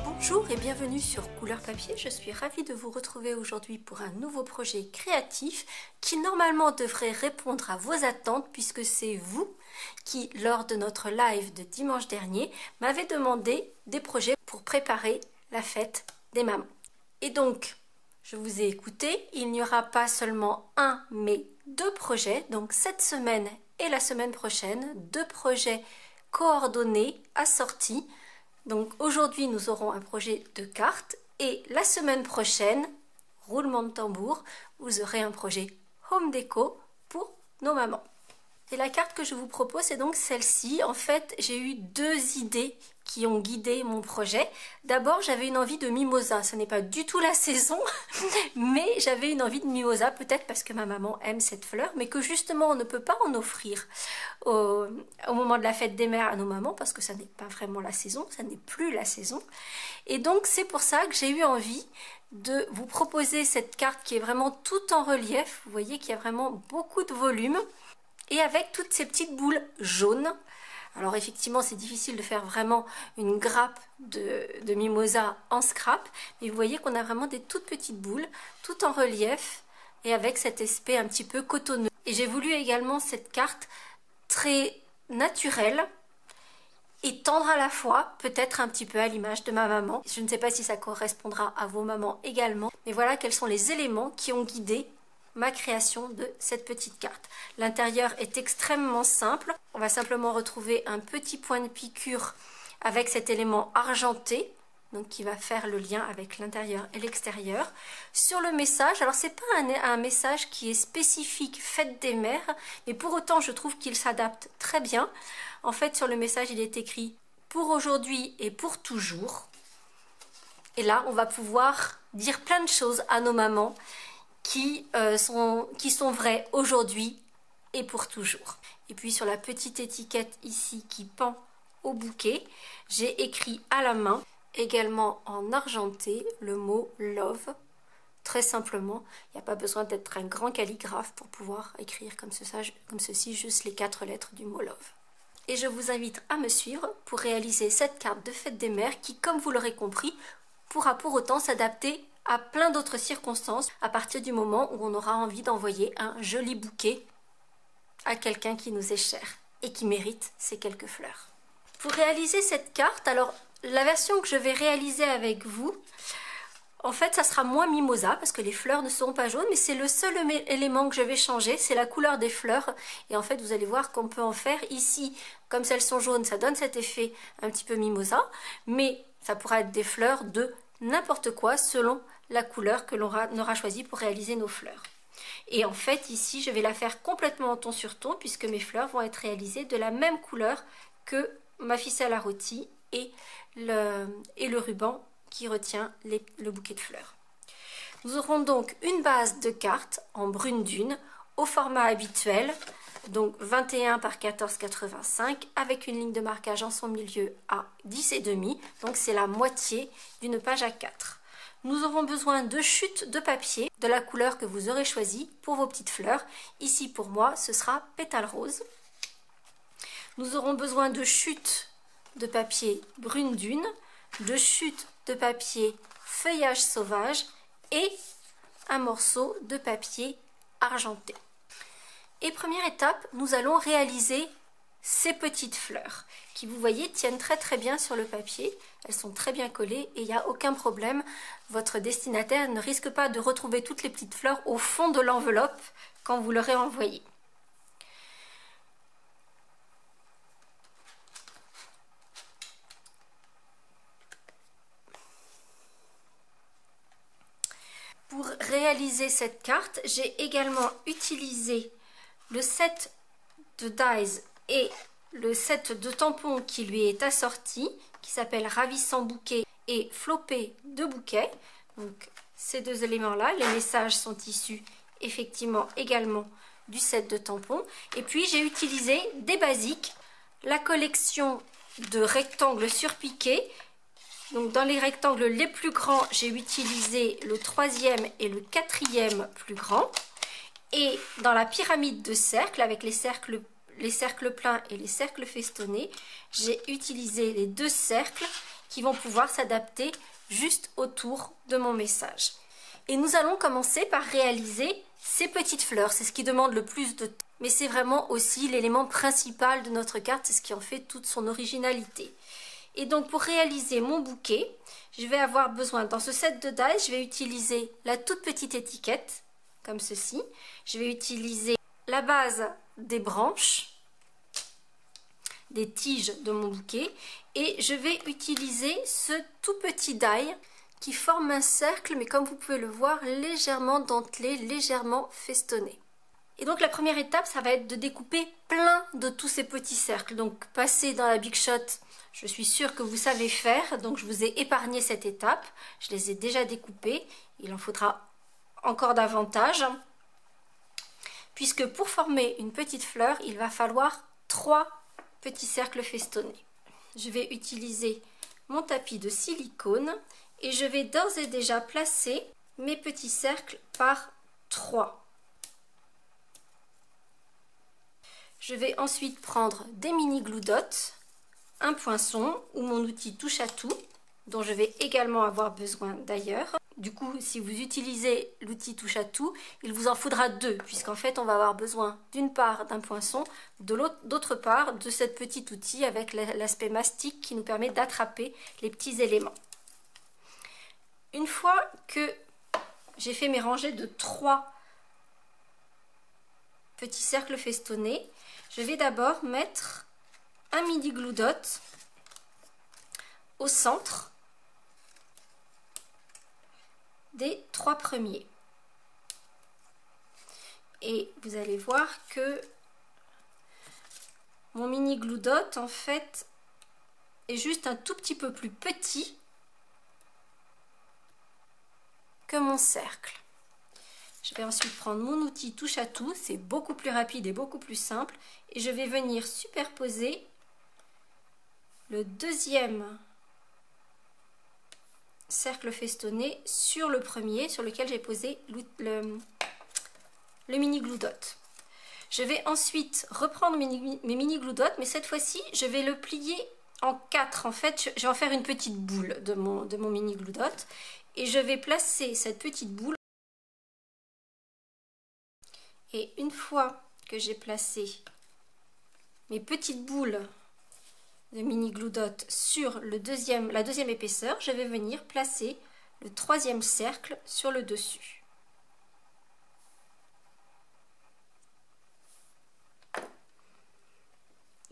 Bonjour et bienvenue sur Couleur Papier, je suis ravie de vous retrouver aujourd'hui pour un nouveau projet créatif qui normalement devrait répondre à vos attentes puisque c'est vous qui, lors de notre live de dimanche dernier, m'avez demandé des projets pour préparer la fête des mamans. Et donc, je vous ai écouté, il n'y aura pas seulement un mais deux projets, donc cette semaine et la semaine prochaine, deux projets coordonnés, assortis. Donc aujourd'hui nous aurons un projet de cartes et la semaine prochaine, roulement de tambour, vous aurez un projet home déco pour nos mamans. Et la carte que je vous propose c'est donc celle-ci. En fait j'ai eu deux idées qui ont guidé mon projet. D'abord j'avais une envie de mimosa, ce n'est pas du tout la saison, mais j'avais une envie de mimosa, peut-être parce que ma maman aime cette fleur, mais que justement on ne peut pas en offrir au moment de la fête des mères à nos mamans, parce que ça n'est pas vraiment la saison, ça n'est plus la saison. Et donc c'est pour ça que j'ai eu envie de vous proposer cette carte qui est vraiment tout en relief. Vous voyez qu'il y a vraiment beaucoup de volume, et avec toutes ces petites boules jaunes. Alors effectivement c'est difficile de faire vraiment une grappe de mimosa en scrap, mais vous voyez qu'on a vraiment des toutes petites boules, tout en relief et avec cet aspect un petit peu cotonneux. Et j'ai voulu également cette carte très naturelle et tendre à la fois, peut-être un petit peu à l'image de ma maman. Je ne sais pas si ça correspondra à vos mamans également, mais voilà quels sont les éléments qui ont guidé ma création de cette petite carte. L'intérieur est extrêmement simple. On va simplement retrouver un petit point de piqûre avec cet élément argenté, donc qui va faire le lien avec l'intérieur et l'extérieur. Sur le message, alors c'est pas un message qui est spécifique fête des mères, mais pour autant je trouve qu'il s'adapte très bien. En fait sur le message il est écrit pour aujourd'hui et pour toujours. Et là on va pouvoir dire plein de choses à nos mamans qui sont vraies aujourd'hui et pour toujours. Et puis sur la petite étiquette ici qui pend au bouquet, j'ai écrit à la main, également en argenté, le mot love. Très simplement, il n'y a pas besoin d'être un grand calligraphe pour pouvoir écrire comme ceci, juste les 4 lettres du mot love. Et je vous invite à me suivre pour réaliser cette carte de fête des mères qui, comme vous l'aurez compris, pourra pour autant s'adapter à plein d'autres circonstances à partir du moment où on aura envie d'envoyer un joli bouquet à quelqu'un qui nous est cher et qui mérite ces quelques fleurs. Pour réaliser cette carte, alors la version que je vais réaliser avec vous, en fait ça sera moins mimosa parce que les fleurs ne seront pas jaunes, mais c'est le seul élément que je vais changer, c'est la couleur des fleurs. Et en fait vous allez voir qu'on peut en faire ici, comme celles sont jaunes, ça donne cet effet un petit peu mimosa, mais ça pourra être des fleurs de n'importe quoi selon la couleur que l'on aura choisi pour réaliser nos fleurs. Et en fait ici je vais la faire complètement en ton sur ton puisque mes fleurs vont être réalisées de la même couleur que ma ficelle à rôti et le ruban qui retient le bouquet de fleurs. Nous aurons donc une base de cartes en brune dune au format habituel, donc 21 par 14,85 avec une ligne de marquage en son milieu à 10,5, donc c'est la moitié d'une page A4. Nous aurons besoin de chutes de papier de la couleur que vous aurez choisie pour vos petites fleurs. Ici pour moi ce sera pétale rose. Nous aurons besoin de chutes de papier brune dune, de chutes de papier feuillage sauvage et un morceau de papier argenté. Et première étape, nous allons réaliser ces petites fleurs qui, vous voyez, tiennent très très bien sur le papier. Elles sont très bien collées et il n'y a aucun problème. Votre destinataire ne risque pas de retrouver toutes les petites fleurs au fond de l'enveloppe quand vous l'aurez envoyée. Pour réaliser cette carte, j'ai également utilisé le set de dies et le set de tampons qui lui est assorti, qui s'appelle Ravissant Bouquet et Flopé de Bouquet. Donc ces deux éléments-là, les messages sont issus effectivement également du set de tampons. Et puis j'ai utilisé des basiques, la collection de rectangles surpiqués. Donc dans les rectangles les plus grands, j'ai utilisé le 3e et le 4e plus grand. Et dans la pyramide de cercles, avec les cercles pleins et les cercles festonnés, j'ai utilisé les deux cercles qui vont pouvoir s'adapter juste autour de mon message. Et nous allons commencer par réaliser ces petites fleurs. C'est ce qui demande le plus de temps, mais c'est vraiment aussi l'élément principal de notre carte, c'est ce qui en fait toute son originalité. Et donc pour réaliser mon bouquet, je vais avoir besoin, dans ce set de die, je vais utiliser la toute petite étiquette, comme ceci. Je vais utiliser la base des branches, des tiges de mon bouquet, et je vais utiliser ce tout petit die qui forme un cercle, mais comme vous pouvez le voir, légèrement dentelé, légèrement festonné. Et donc la première étape, ça va être de découper plein de tous ces petits cercles. Donc passer dans la Big Shot, je suis sûre que vous savez faire, donc je vous ai épargné cette étape. Je les ai déjà découpés, il en faudra encore davantage, puisque pour former une petite fleur, il va falloir 3 petits cercles festonnés. Je vais utiliser mon tapis de silicone et je vais d'ores et déjà placer mes petits cercles par 3. Je vais ensuite prendre des mini glue dots, un poinçon ou mon outil touche à tout, dont je vais également avoir besoin d'ailleurs. Du coup, si vous utilisez l'outil touche à tout, il vous en faudra 2, puisqu'en fait on va avoir besoin d'une part d'un poinçon, d'autre part de cet petit outil avec l'aspect mastic qui nous permet d'attraper les petits éléments. Une fois que j'ai fait mes rangées de 3 petits cercles festonnés, je vais d'abord mettre un mini glue dot au centre des 3 premiers. Et vous allez voir que mon mini glue dot en fait est juste un tout petit peu plus petit que mon cercle. Je vais ensuite prendre mon outil touche à tout, c'est beaucoup plus rapide et beaucoup plus simple, et je vais venir superposer le deuxième cercle festonné sur le premier sur lequel j'ai posé le mini glue dot. Je vais ensuite reprendre mes mini glue dots, mais cette fois-ci je vais le plier en 4. En fait, je vais en faire une petite boule de mon mini glue dot et je vais placer cette petite boule. Et une fois que j'ai placé mes petites boules de mini glue dot sur la deuxième épaisseur, je vais venir placer le troisième cercle sur le dessus.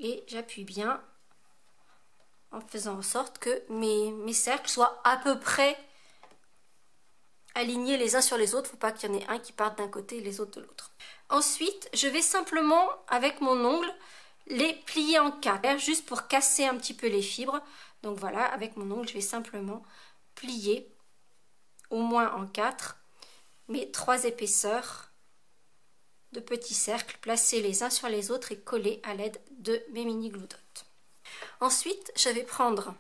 Et j'appuie bien en faisant en sorte que mes cercles soient à peu près alignés les uns sur les autres. Il ne faut pas qu'il y en ait un qui parte d'un côté et les autres de l'autre. Ensuite, je vais simplement, avec mon ongle, les plier en 4, juste pour casser un petit peu les fibres. Donc voilà, avec mon ongle, je vais simplement plier au moins en 4 mes 3 épaisseurs de petits cercles placés les uns sur les autres et collés à l'aide de mes mini glue dots. Ensuite, je vais prendre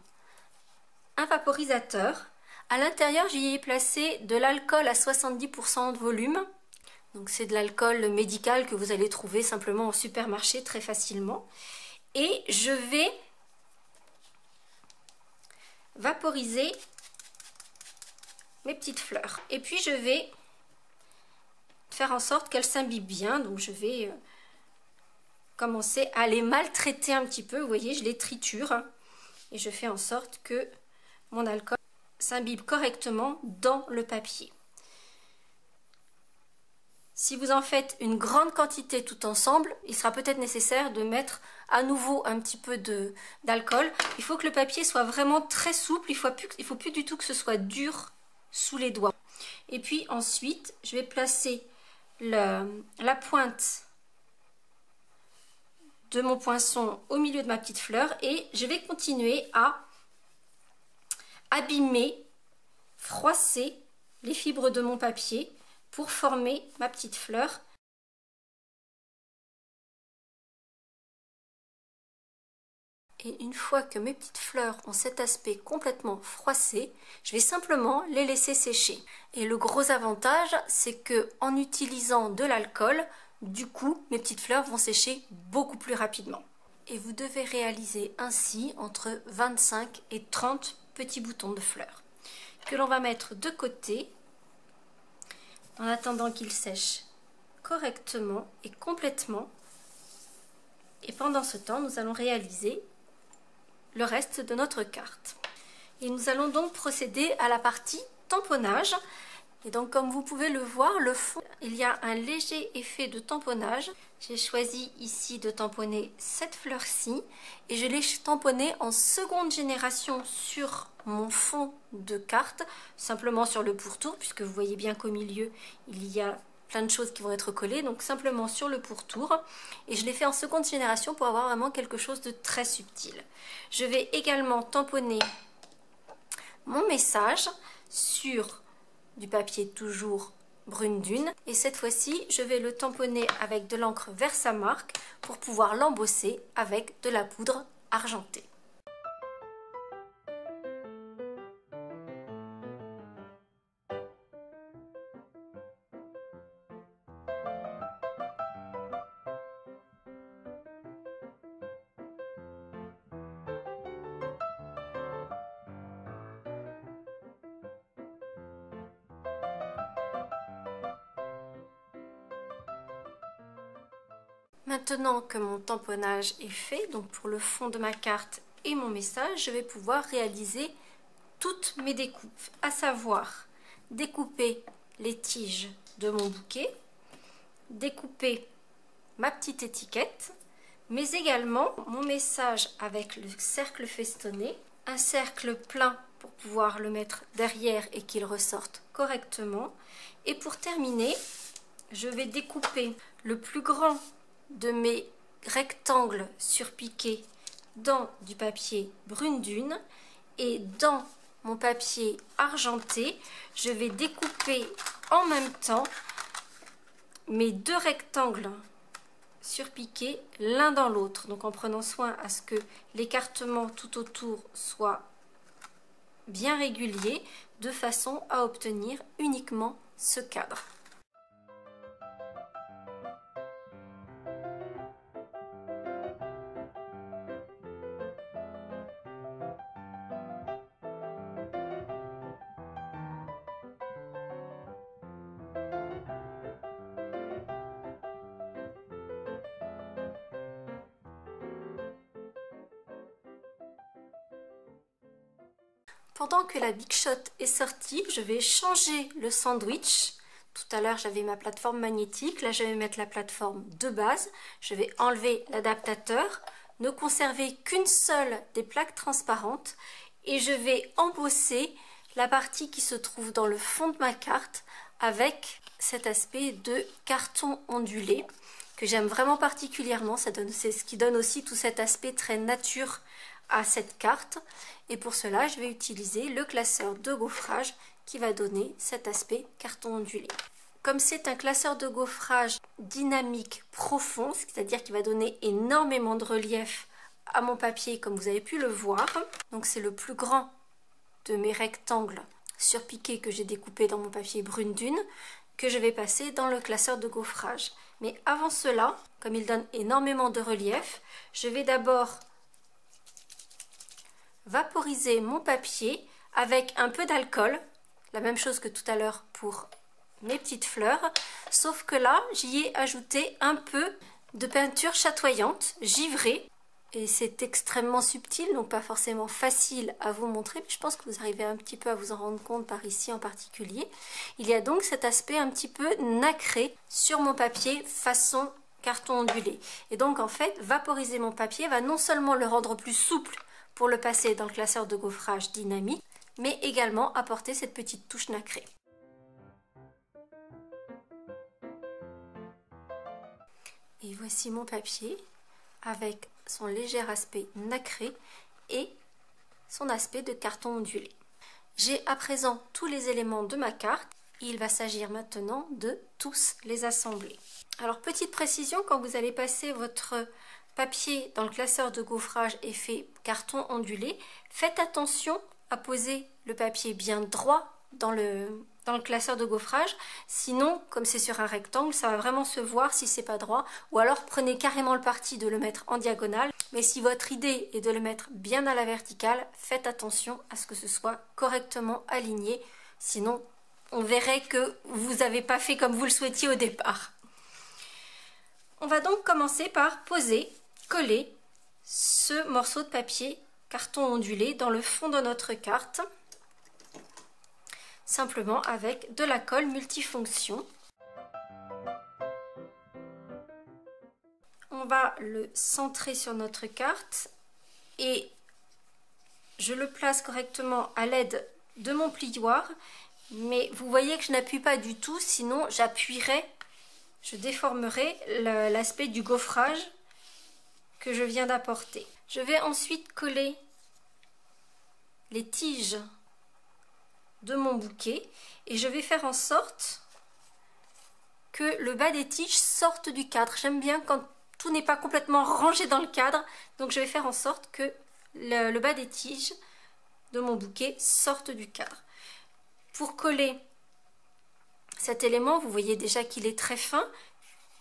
un vaporisateur. À l'intérieur, j'y ai placé de l'alcool à 70% de volume. Donc c'est de l'alcool médical que vous allez trouver simplement au supermarché très facilement. Et je vais vaporiser mes petites fleurs. Et puis je vais faire en sorte qu'elles s'imbibent bien. Donc je vais commencer à les maltraiter un petit peu. Vous voyez, je les triture et je fais en sorte que mon alcool s'imbibe correctement dans le papier. Si vous en faites une grande quantité tout ensemble, il sera peut-être nécessaire de mettre à nouveau un petit peu d'alcool. Il faut que le papier soit vraiment très souple, il faut plus du tout que ce soit dur sous les doigts. Et puis ensuite, je vais placer la pointe de mon poinçon au milieu de ma petite fleur et je vais continuer à abîmer, froisser les fibres de mon papier pour former ma petite fleur. Et une fois que mes petites fleurs ont cet aspect complètement froissé, je vais simplement les laisser sécher. Et le gros avantage, c'est que en utilisant de l'alcool, du coup, mes petites fleurs vont sécher beaucoup plus rapidement. Et vous devez réaliser ainsi entre 25 et 30 petits boutons de fleurs que l'on va mettre de côté en attendant qu'ils sèchent correctement et complètement. Et pendant ce temps, nous allons réaliser le reste de notre carte. Et nous allons donc procéder à la partie tamponnage. Et donc comme vous pouvez le voir, le fond, il y a un léger effet de tamponnage. J'ai choisi ici de tamponner cette fleur-ci et je l'ai tamponnée en seconde génération sur mon fond de carte, simplement sur le pourtour, puisque vous voyez bien qu'au milieu, il y a plein de choses qui vont être collées, donc simplement sur le pourtour. Et je l'ai fait en seconde génération pour avoir vraiment quelque chose de très subtil. Je vais également tamponner mon message sur du papier toujours brune dune. Et cette fois-ci, je vais le tamponner avec de l'encre Versamark pour pouvoir l'embosser avec de la poudre argentée. Maintenant que mon tamponnage est fait, donc pour le fond de ma carte et mon message, je vais pouvoir réaliser toutes mes découpes, à savoir découper les tiges de mon bouquet, découper ma petite étiquette, mais également mon message avec le cercle festonné, un cercle plein pour pouvoir le mettre derrière et qu'il ressorte correctement. Et pour terminer, je vais découper le plus grand de mes rectangles surpiqués dans du papier brune dune et dans mon papier argenté, je vais découper en même temps mes deux rectangles surpiqués l'un dans l'autre, donc en prenant soin à ce que l'écartement tout autour soit bien régulier de façon à obtenir uniquement ce cadre. Pendant que la Big Shot est sortie, je vais changer le sandwich. Tout à l'heure, j'avais ma plateforme magnétique. Là, je vais mettre la plateforme de base. Je vais enlever l'adaptateur, ne conserver qu'une seule des plaques transparentes et je vais embosser la partie qui se trouve dans le fond de ma carte avec cet aspect de carton ondulé que j'aime vraiment particulièrement. C'est ce qui donne aussi tout cet aspect très nature à cette carte. Et pour cela, je vais utiliser le classeur de gaufrage qui va donner cet aspect carton ondulé. Comme c'est un classeur de gaufrage dynamique profond, c'est-à-dire qui va donner énormément de relief à mon papier comme vous avez pu le voir, donc c'est le plus grand de mes rectangles surpiqués que j'ai découpés dans mon papier brune dune que je vais passer dans le classeur de gaufrage. Mais avant cela, comme il donne énormément de relief, je vais d'abord vaporiser mon papier avec un peu d'alcool, la même chose que tout à l'heure pour mes petites fleurs, sauf que là j'y ai ajouté un peu de peinture chatoyante, givrée, et c'est extrêmement subtil, donc pas forcément facile à vous montrer, mais je pense que vous arrivez un petit peu à vous en rendre compte par ici en particulier. Il y a donc cet aspect un petit peu nacré sur mon papier façon carton ondulé, et donc en fait vaporiser mon papier va non seulement le rendre plus souple pour le passer dans le classeur de gaufrage dynamique, mais également apporter cette petite touche nacrée. Et voici mon papier avec son léger aspect nacré et son aspect de carton ondulé. J'ai à présent tous les éléments de ma carte. Il va s'agir maintenant de tous les assembler. Alors petite précision, quand vous allez passer votre papier dans le classeur de gaufrage est fait carton ondulé, faites attention à poser le papier bien droit dans le classeur de gaufrage, sinon comme c'est sur un rectangle ça va vraiment se voir si c'est pas droit, ou alors prenez carrément le parti de le mettre en diagonale, mais si votre idée est de le mettre bien à la verticale, faites attention à ce que ce soit correctement aligné, sinon on verrait que vous n'avez pas fait comme vous le souhaitiez au départ. On va donc commencer par poser, coller ce morceau de papier carton ondulé dans le fond de notre carte, simplement avec de la colle multifonction. On va le centrer sur notre carte et je le place correctement à l'aide de mon plioir, mais vous voyez que je n'appuie pas du tout, sinon j'appuierai, je déformerai l'aspect du gaufrage que je viens d'apporter. Je vais ensuite coller les tiges de mon bouquet et je vais faire en sorte que le bas des tiges sorte du cadre. J'aime bien quand tout n'est pas complètement rangé dans le cadre, donc je vais faire en sorte que le bas des tiges de mon bouquet sorte du cadre. Pour coller cet élément, vous voyez déjà qu'il est très fin.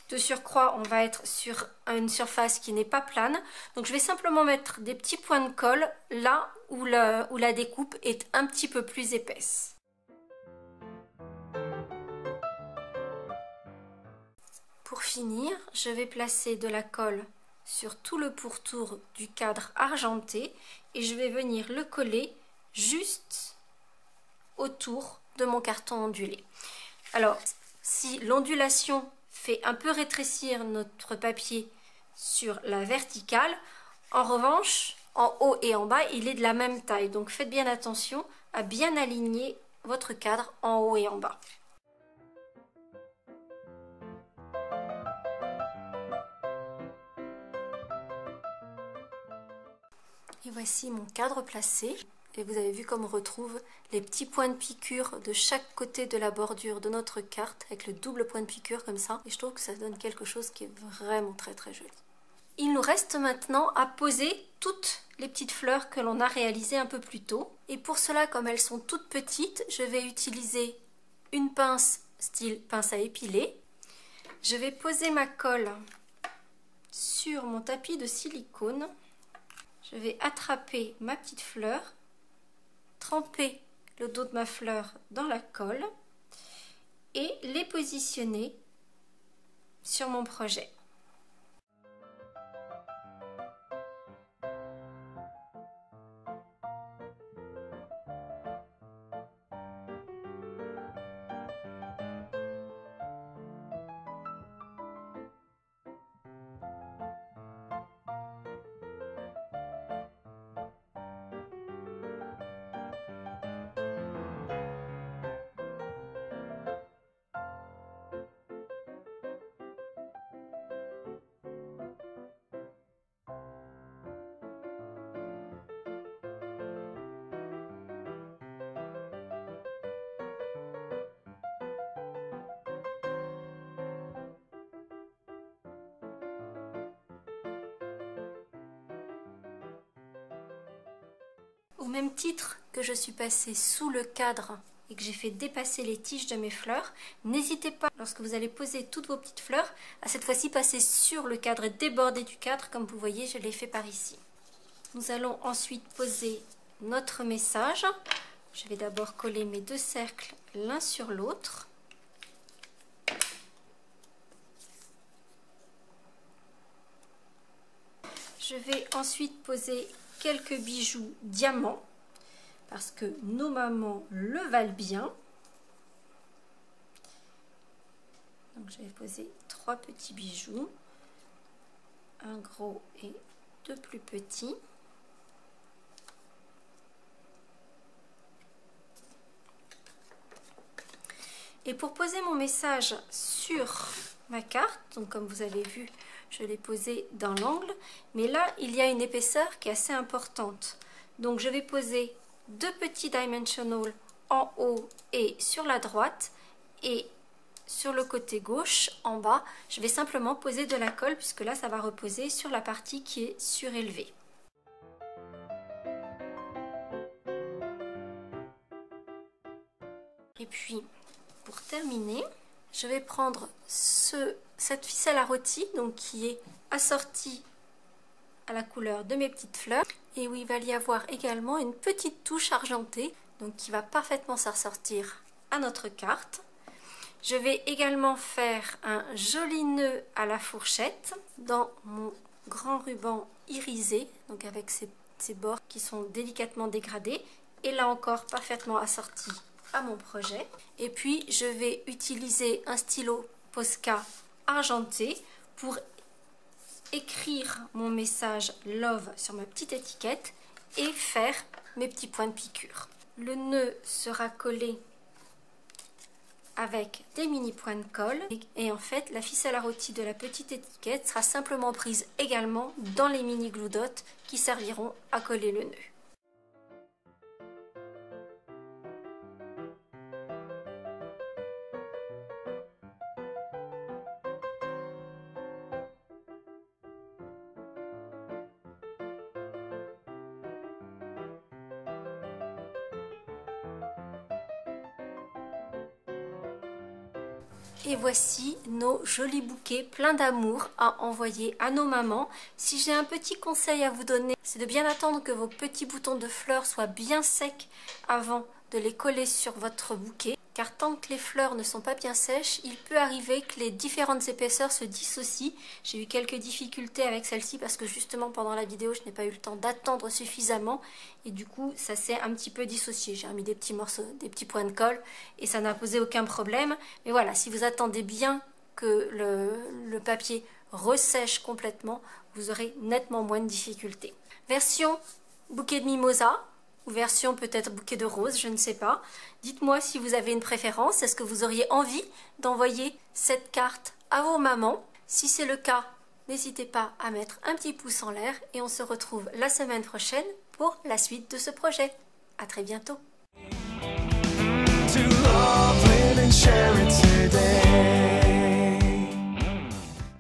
De surcroît, on va être sur une surface qui n'est pas plane. Donc je vais simplement mettre des petits points de colle là où la découpe est un petit peu plus épaisse. Pour finir, je vais placer de la colle sur tout le pourtour du cadre argenté et je vais venir le coller juste autour de mon carton ondulé. Alors, si l'ondulation fait un peu rétrécir notre papier sur la verticale, en revanche, en haut et en bas, il est de la même taille. Donc faites bien attention à bien aligner votre cadre en haut et en bas. Et voici mon cadre placé. Et vous avez vu comme on retrouve les petits points de piqûre de chaque côté de la bordure de notre carte, avec le double point de piqûre comme ça. Et je trouve que ça donne quelque chose qui est vraiment très très joli. Il nous reste maintenant à poser toutes les petites fleurs que l'on a réalisées un peu plus tôt. Et pour cela, comme elles sont toutes petites, je vais utiliser une pince style pince à épiler. Je vais poser ma colle sur mon tapis de silicone. Je vais attraper ma petite fleur, tremper le dos de ma fleur dans la colle et les positionner sur mon projet. Au même titre que je suis passée sous le cadre et que j'ai fait dépasser les tiges de mes fleurs, n'hésitez pas, lorsque vous allez poser toutes vos petites fleurs, à cette fois-ci passer sur le cadre et déborder du cadre, comme vous voyez, je l'ai fait par ici. Nous allons ensuite poser notre message. Je vais d'abord coller mes deux cercles l'un sur l'autre. Je vais ensuite poser quelques bijoux diamants parce que nos mamans le valent bien. Donc je vais poser 3 petits bijoux, un gros et 2 plus petits. Et pour poser mon message sur ma carte, donc comme vous avez vu, je l'ai posé dans l'angle, mais là il y a une épaisseur qui est assez importante. Donc je vais poser 2 petits dimensionals en haut et sur la droite, et sur le côté gauche, en bas, je vais simplement poser de la colle puisque là, ça va reposer sur la partie qui est surélevée. Et puis, pour terminer, je vais prendre cette ficelle à rôti, donc qui est assortie à la couleur de mes petites fleurs, et où il va y avoir également une petite touche argentée, donc qui va parfaitement se ressortir à notre carte. Je vais également faire un joli nœud à la fourchette dans mon grand ruban irisé, donc avec ces bords qui sont délicatement dégradés, et là encore parfaitement assorti à mon projet. Et puis je vais utiliser un stylo Posca argenté pour écrire mon message Love sur ma petite étiquette et faire mes petits points de piqûre. Le nœud sera collé avec des mini points de colle et en fait la ficelle à rôti de la petite étiquette sera simplement prise également dans les mini glue dots qui serviront à coller le nœud. Et voici nos jolis bouquets pleins d'amour à envoyer à nos mamans. Si j'ai un petit conseil à vous donner, c'est de bien attendre que vos petits boutons de fleurs soient bien secs avant de les coller sur votre bouquet. Car tant que les fleurs ne sont pas bien sèches, il peut arriver que les différentes épaisseurs se dissocient. J'ai eu quelques difficultés avec celle-ci parce que justement pendant la vidéo, je n'ai pas eu le temps d'attendre suffisamment. Et du coup, ça s'est un petit peu dissocié. J'ai remis des petits morceaux, des petits points de colle et ça n'a posé aucun problème. Mais voilà, si vous attendez bien que le papier ressèche complètement, vous aurez nettement moins de difficultés. Version bouquet de mimosa. Ou version peut-être bouquet de roses, je ne sais pas. Dites-moi si vous avez une préférence. Est-ce que vous auriez envie d'envoyer cette carte à vos mamans? Si c'est le cas, n'hésitez pas à mettre un petit pouce en l'air et on se retrouve la semaine prochaine pour la suite de ce projet. À très bientôt.